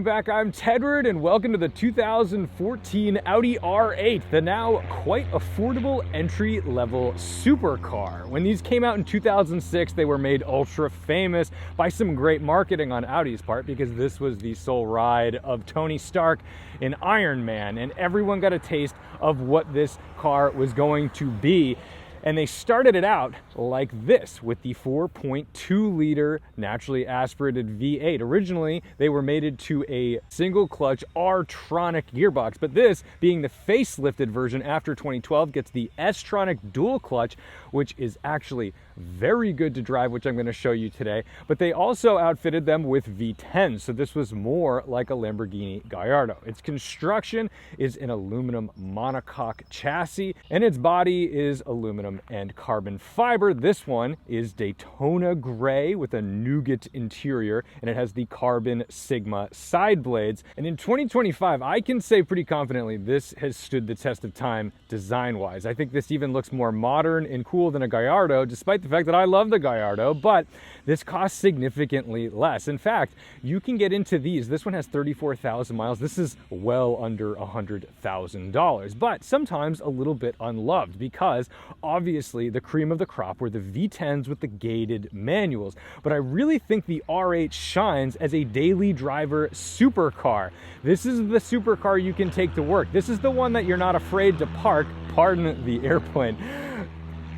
welcome back. I'm Tedward and welcome to the 2014 Audi R8, the now quite affordable entry-level supercar. When these came out in 2006, they were made ultra famous by some great marketing on Audi's part because this was the sole ride of Tony Stark in Iron Man, and everyone got a taste of what this car was going to be. And they started it out like this with the 4.2-liter naturally aspirated V8. Originally, they were mated to a single-clutch R-tronic gearbox, but this, being the facelifted version after 2012, gets the S-tronic dual-clutch, which is actually very good to drive, which I'm going to show you today. But they also outfitted them with V10s, so this was more like a Lamborghini Gallardo. Its construction is an aluminum monocoque chassis, and its body is aluminum and carbon fiber. This one is Daytona gray with a nougat interior, and it has the carbon Sigma side blades. And in 2025, I can say pretty confidently this has stood the test of time design-wise. I think this even looks more modern and cool than a Gallardo, despite the fact that I love the Gallardo, but this costs significantly less. In fact, you can get into these. This one has 34,000 miles. This is well under $100,000, but sometimes a little bit unloved because obviously the cream of the crop were the V10s with the gated manuals. But I really think the R8 shines as a daily driver supercar. This is the supercar you can take to work. This is the one that you're not afraid to park, pardon the airplane.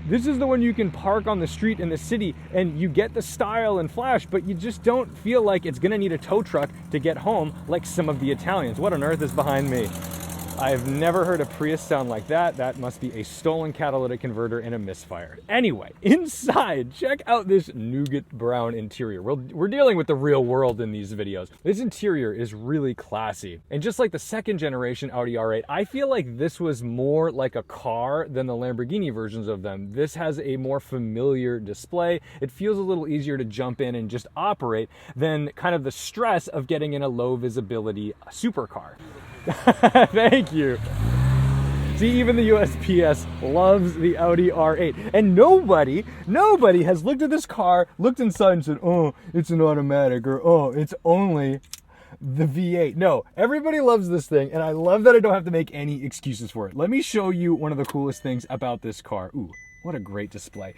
This is the one you can park on the street in the city and you get the style and flash, but you just don't feel like it's gonna need a tow truck to get home like some of the Italians. What on earth is behind me? I've never heard a Prius sound like that. That must be a stolen catalytic converter and a misfire. Anyway, inside, check out this nougat brown interior. We're dealing with the real world in these videos. This interior is really classy. And just like the second generation Audi R8, I feel like this was more like a car than the Lamborghini versions of them. This has a more familiar display. It feels a little easier to jump in and just operate than kind of the stress of getting in a low visibility supercar. Thank you. See, even the USPS loves the Audi R8. And nobody has looked at this car, looked inside and said, oh, it's an automatic, or oh, it's only the V8. No, everybody loves this thing, and I love that I don't have to make any excuses for it. Let me show you one of the coolest things about this car. Ooh, what a great display.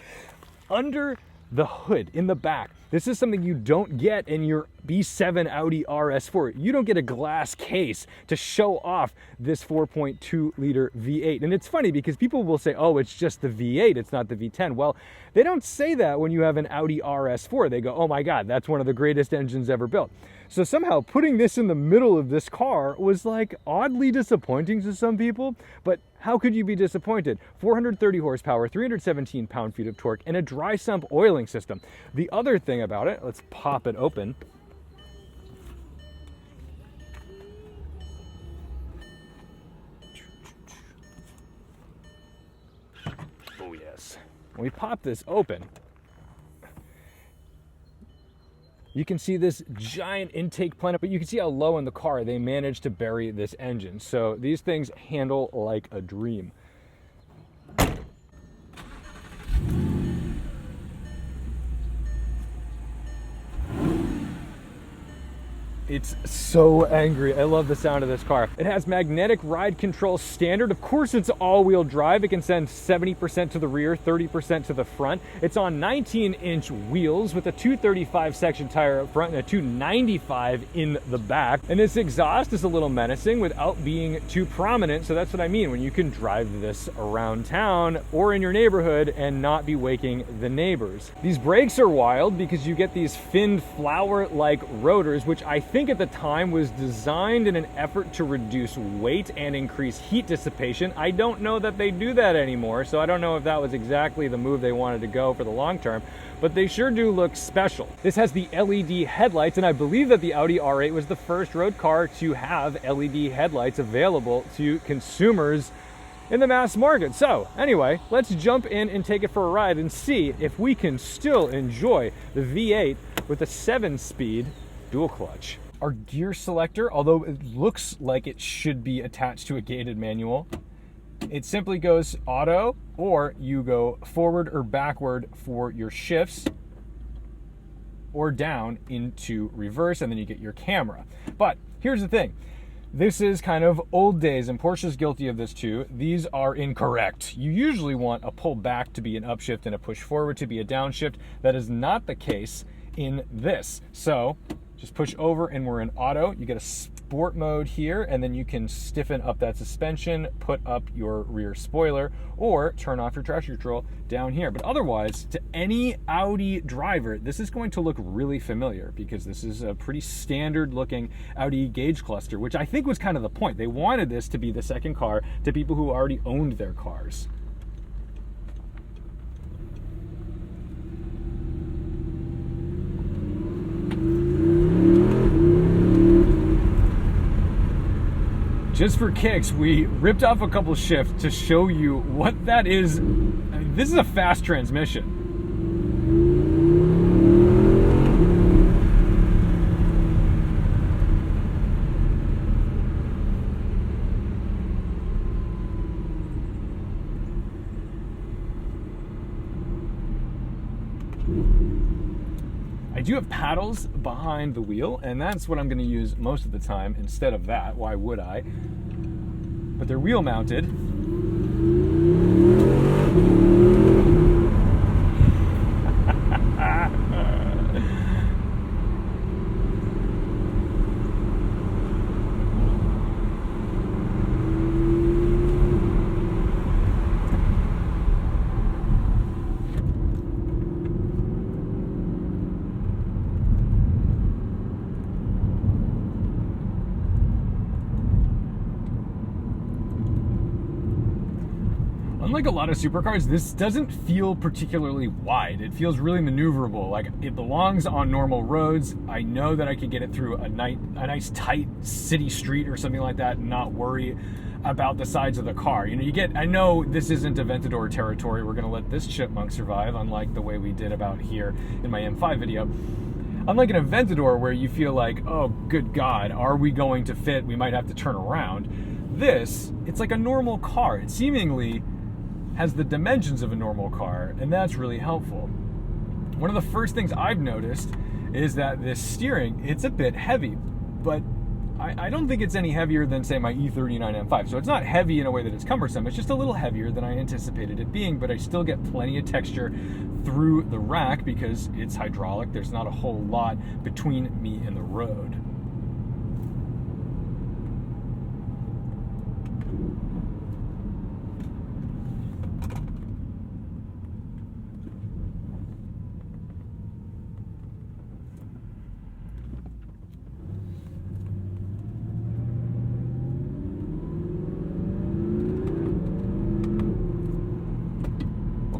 Under the hood in the back, this is something you don't get in your B7 Audi RS4. You don't get a glass case to show off this 4.2-liter V8. And it's funny because people will say, oh, it's just the V8, it's not the V10. Well, they don't say that when you have an Audi RS4. They go, oh my God, that's one of the greatest engines ever built. So somehow putting this in the middle of this car was like oddly disappointing to some people, but how could you be disappointed? 430 horsepower, 317 pound-feet of torque, and a dry sump oiling system. The other thing about it, let's pop it open. Oh yes. When we pop this open, you can see this giant intake plenum, but you can see how low in the car they managed to bury this engine. So these things handle like a dream. It's so angry. I love the sound of this car. It has magnetic ride control standard. Of course, it's all-wheel drive. It can send 70% to the rear, 30% to the front. It's on 19-inch wheels with a 235 section tire up front and a 295 in the back. And this exhaust is a little menacing without being too prominent. So that's what I mean when you can drive this around town or in your neighborhood and not be waking the neighbors. These brakes are wild because you get these finned flower-like rotors, which I think at the time was designed in an effort to reduce weight and increase heat dissipation. I don't know that they do that anymore, so I don't know if that was exactly the move they wanted to go for the long term, but they sure do look special. This has the LED headlights, and I believe that the Audi R8 was the first road car to have LED headlights available to consumers in the mass market. So anyway, let's jump in and take it for a ride and see if we can still enjoy the V8 with a 7-speed dual clutch. Our gear selector, although it looks like it should be attached to a gated manual, it simply goes auto, or you go forward or backward for your shifts. or down into reverse, and then you get your camera. But here's the thing. This is kind of old days, and Porsche's guilty of this too. These are incorrect. You usually want a pull back to be an upshift and a push forward to be a downshift. That is not the case in this. So just push over and we're in auto. You get a sport mode here, and then you can stiffen up that suspension, put up your rear spoiler, or turn off your traction control down here. But otherwise, to any Audi driver, this is going to look really familiar because this is a pretty standard looking Audi gauge cluster, which I think was kind of the point. They wanted this to be the second car to people who already owned their cars. Just for kicks, we ripped off a couple shifts to show you what that is. I mean, this is a fast transmission. I do have paddles behind the wheel, and that's what I'm going to use most of the time instead of that. Why would I? But they're wheel mounted. Unlike a lot of supercars, this doesn't feel particularly wide. It feels really maneuverable. Like, it belongs on normal roads. I know that I could get it through a nice tight city street or something like that and not worry about the sides of the car. You know, I know this isn't Aventador territory. We're gonna let this chipmunk survive, unlike the way we did about here in my M5 video. Unlike an Aventador where you feel like, oh, good God, are we going to fit? We might have to turn around. This, it's like a normal car. It seemingly has the dimensions of a normal car, and that's really helpful. One of the first things I've noticed is that this steering, it's a bit heavy, but I don't think it's any heavier than, say, my E39 M5. So it's not heavy in a way that it's cumbersome. It's just a little heavier than I anticipated it being, but I still get plenty of texture through the rack because it's hydraulic. There's not a whole lot between me and the road.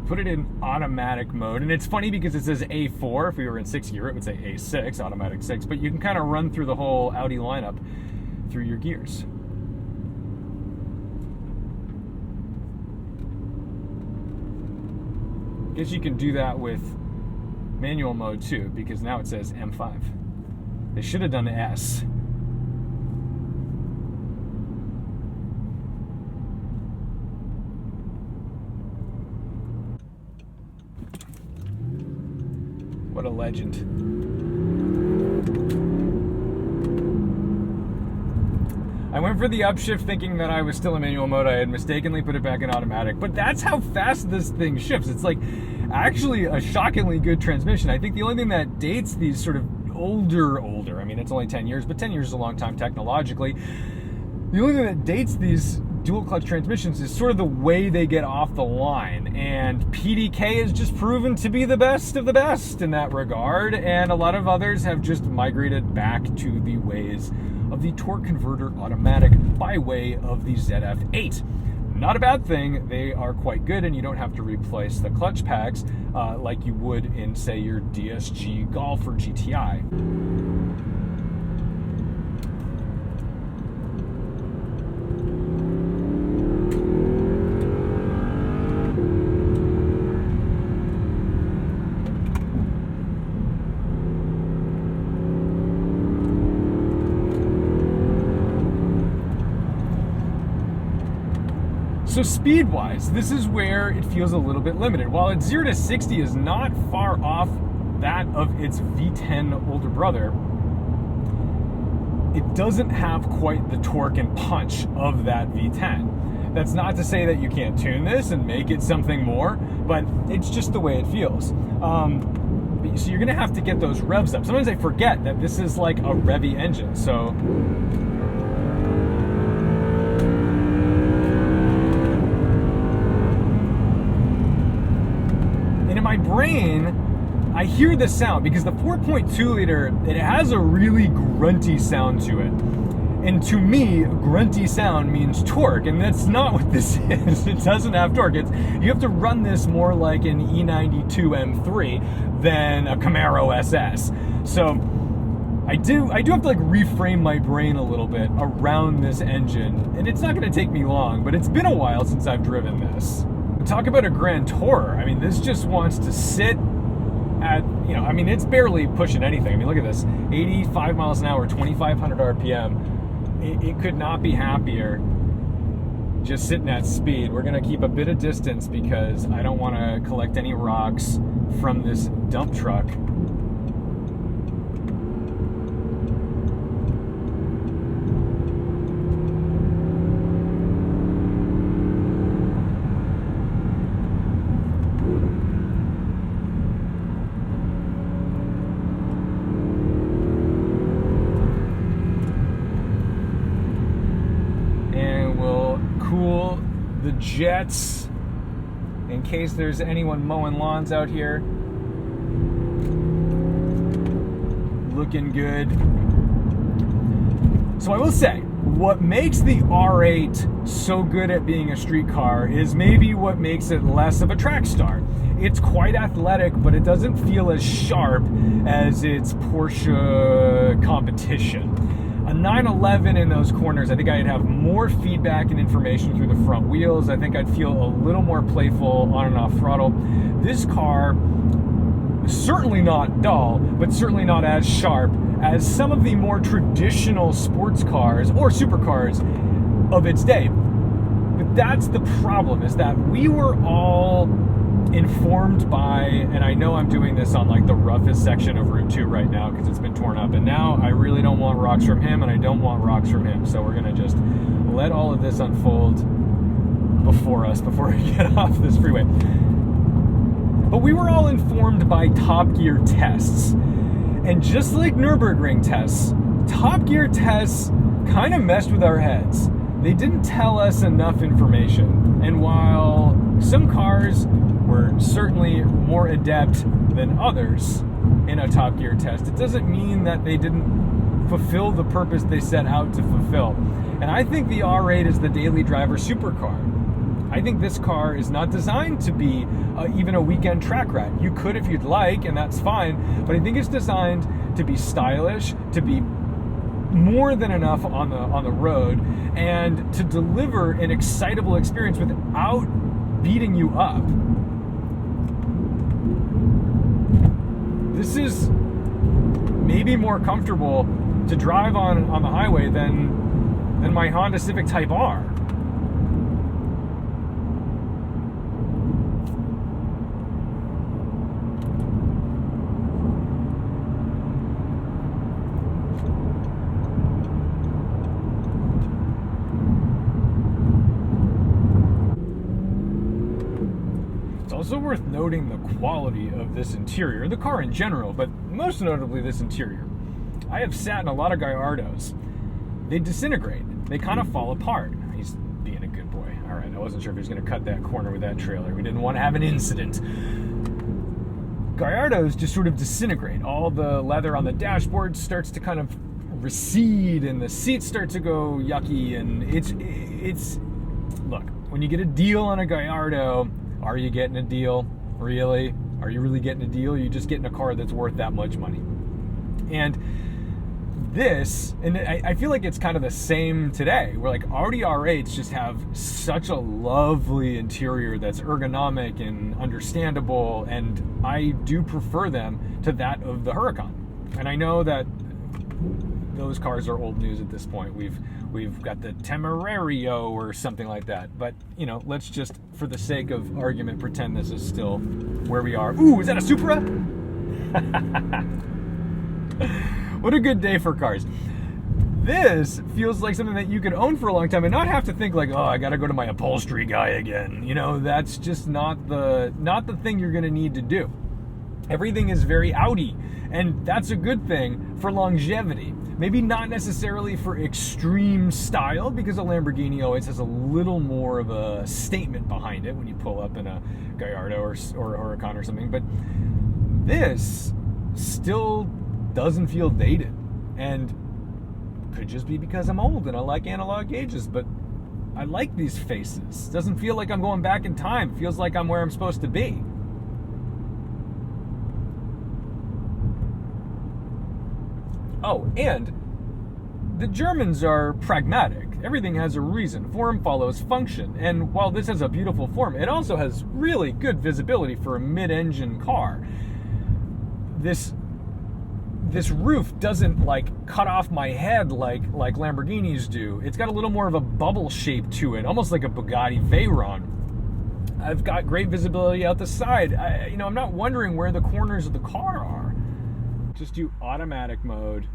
Put it in automatic mode, and it's funny because it says A4. If we were in 6 gear, it would say A6, automatic 6, but you can kind of run through the whole Audi lineup through your gears. Guess you can do that with manual mode too, because now it says M5. They should have done S. What a legend. I went for the upshift thinking that I was still in manual mode. I had mistakenly put it back in automatic, but that's how fast this thing shifts. It's like actually a shockingly good transmission. I think the only thing that dates these sort of older, I mean, it's only 10 years, but 10 years is a long time technologically. The only thing that dates these dual clutch transmissions is sort of the way they get off the line, and PDK has just proven to be the best of the best in that regard, and a lot of others have just migrated back to the ways of the torque converter automatic by way of the ZF8. Not a bad thing. They are quite good, and you don't have to replace the clutch packs like you would in, say, your DSG Golf or GTI. So speed-wise, this is where it feels a little bit limited. While it's 0 to 60 is not far off that of its V10 older brother, it doesn't have quite the torque and punch of that V10. That's not to say that you can't tune this and make it something more, but it's just the way it feels. So you're gonna have to get those revs up. Sometimes I forget that this is like a revvy engine, so. And in my brain, I hear the sound because the 4.2 liter, it has a really grunty sound to it. And to me, grunty sound means torque, and that's not what this is. It doesn't have torque. You have to run this more like an E92 M3 than a Camaro SS. So I do have to like reframe my brain a little bit around this engine, and it's not going to take me long, but it's been a while since I've driven this. Talk about a grand tourer. I mean, this just wants to sit at, it's barely pushing anything. I mean, look at this, 85 miles an hour, 2,500 RPM. It could not be happier just sitting at speed. We're gonna keep a bit of distance because I don't wanna collect any rocks from this dump truck. The jets, in case there's anyone mowing lawns out here. Looking good. So I will say, what makes the R8 so good at being a street car is maybe what makes it less of a track star. It's quite athletic, but it doesn't feel as sharp as its Porsche competition. A 911 in those corners, I think I'd have more feedback and information through the front wheels. I think I'd feel a little more playful on and off throttle. This car, certainly not dull, but certainly not as sharp as some of the more traditional sports cars or supercars of its day. But that's the problem, is that we were all informed by, and I know I'm doing this on like the roughest section of Route 2 right now because it's been torn up, and now I really don't want rocks from him and I don't want rocks from him, so we're gonna just let all of this unfold before we get off this freeway. But we were all informed by Top Gear tests, and just like Nürburgring tests, Top Gear tests kind of messed with our heads. They didn't tell us enough information, and while some cars were certainly more adept than others in a Top Gear test, it doesn't mean that they didn't fulfill the purpose they set out to fulfill. And I think the R8 is the daily driver supercar. I think this car is not designed to be even a weekend track rat. You could if you'd like, and that's fine, but I think it's designed to be stylish, to be more than enough on the road, and to deliver an excitable experience without beating you up. This is maybe more comfortable to drive on the highway than my Honda Civic Type R. Also worth noting the quality of this interior, the car in general, but most notably this interior. I have sat in a lot of Gallardos. They disintegrate. They kind of fall apart. He's being a good boy. All right, I wasn't sure if he was going to cut that corner with that trailer. We didn't want to have an incident. Gallardos just sort of disintegrate. All the leather on the dashboard starts to kind of recede, and the seats start to go yucky, and it's look, when you get a deal on a Gallardo, are you getting a deal? Really? Are you really getting a deal? Are you just getting a car that's worth that much money? And this, and I feel like it's kind of the same today, where like Audi R8s just have such a lovely interior that's ergonomic and understandable, and I do prefer them to that of the Huracan. And I know that those cars are old news at this point. We've got the Temerario or something like that. But, let's just, for the sake of argument, pretend this is still where we are. Ooh, is that a Supra? What a good day for cars. This feels like something that you could own for a long time and not have to think like, oh, I gotta go to my upholstery guy again. You know, that's just not the thing you're gonna need to do. Everything is very Audi, and that's a good thing for longevity. Maybe not necessarily for extreme style, because a Lamborghini always has a little more of a statement behind it when you pull up in a Gallardo or Huracan or something. But this still doesn't feel dated, and could just be because I'm old and I like analog gauges, but I like these faces. Doesn't feel like I'm going back in time. Feels like I'm where I'm supposed to be. Oh, and the Germans are pragmatic. Everything has a reason. Form follows function. And while this has a beautiful form, it also has really good visibility for a mid-engine car. This roof doesn't like cut off my head like Lamborghinis do. It's got a little more of a bubble shape to it, almost like a Bugatti Veyron. I've got great visibility out the side. I'm not wondering where the corners of the car are. Just do automatic mode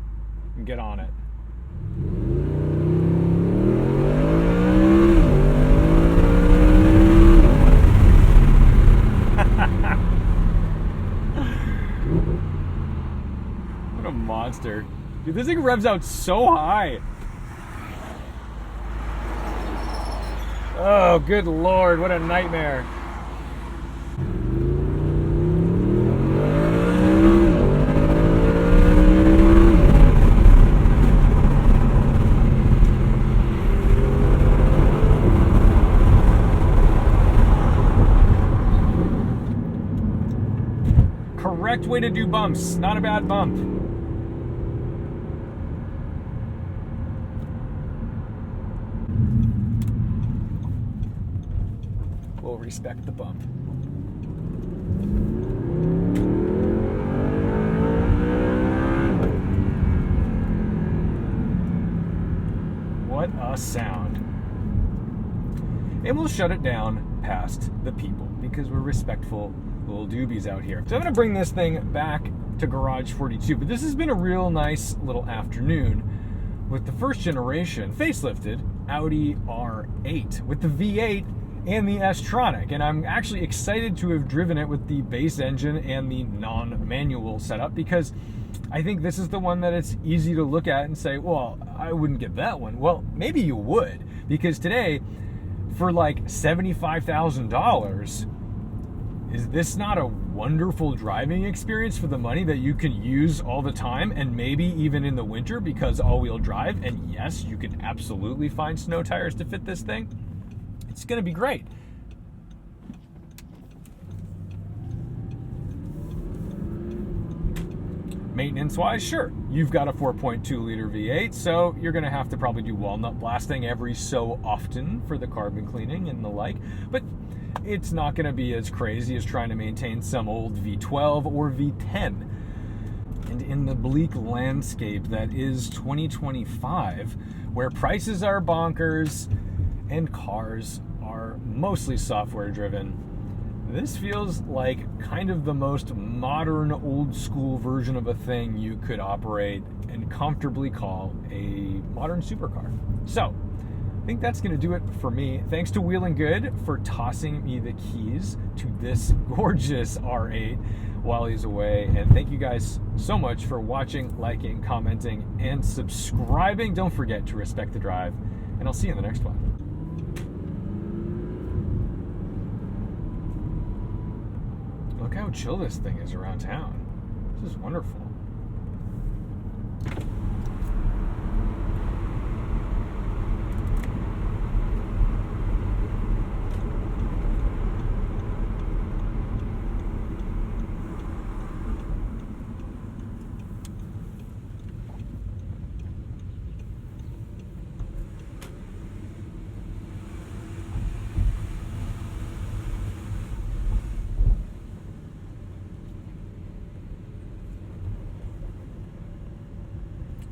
and get on it. What a monster. Dude, this thing revs out so high. Oh, good Lord, what a nightmare. Correct way to do bumps. Not a bad bump. We'll respect the bump. What a sound. And we'll shut it down past the people because we're respectful little doobies out here. So I'm going to bring this thing back to Garage 42, but this has been a real nice little afternoon with the first generation facelifted Audi R8 with the V8 and the S-Tronic, and I'm actually excited to have driven it with the base engine and the non-manual setup, because I think this is the one that it's easy to look at and say, well, I wouldn't get that one. Well, maybe you would, because today, for like $75,000, is this not a wonderful driving experience for the money that you can use all the time, and maybe even in the winter because all-wheel drive? And yes, you can absolutely find snow tires to fit this thing. It's going to be great. Maintenance-wise, sure, you've got a 4.2-liter V8, so you're going to have to probably do walnut blasting every so often for the carbon cleaning and the like, but it's not going to be as crazy as trying to maintain some old V12 or V10. And in the bleak landscape that is 2025, where prices are bonkers and cars are mostly software driven, this feels like kind of the most modern, old school version of a thing you could operate and comfortably call a modern supercar. So I think that's going to do it for me. Thanks to Wheel and Good for tossing me the keys to this gorgeous R8 while he's away. And thank you guys so much for watching, liking, commenting, and subscribing. Don't forget to respect the drive, and I'll see you in the next one. Look how chill this thing is around town. This is wonderful.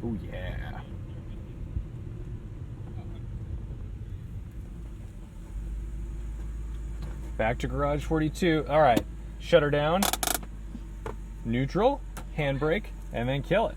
Oh yeah. Back to Garage 42. All right, shut her down. neutral, handbrake, and then kill it.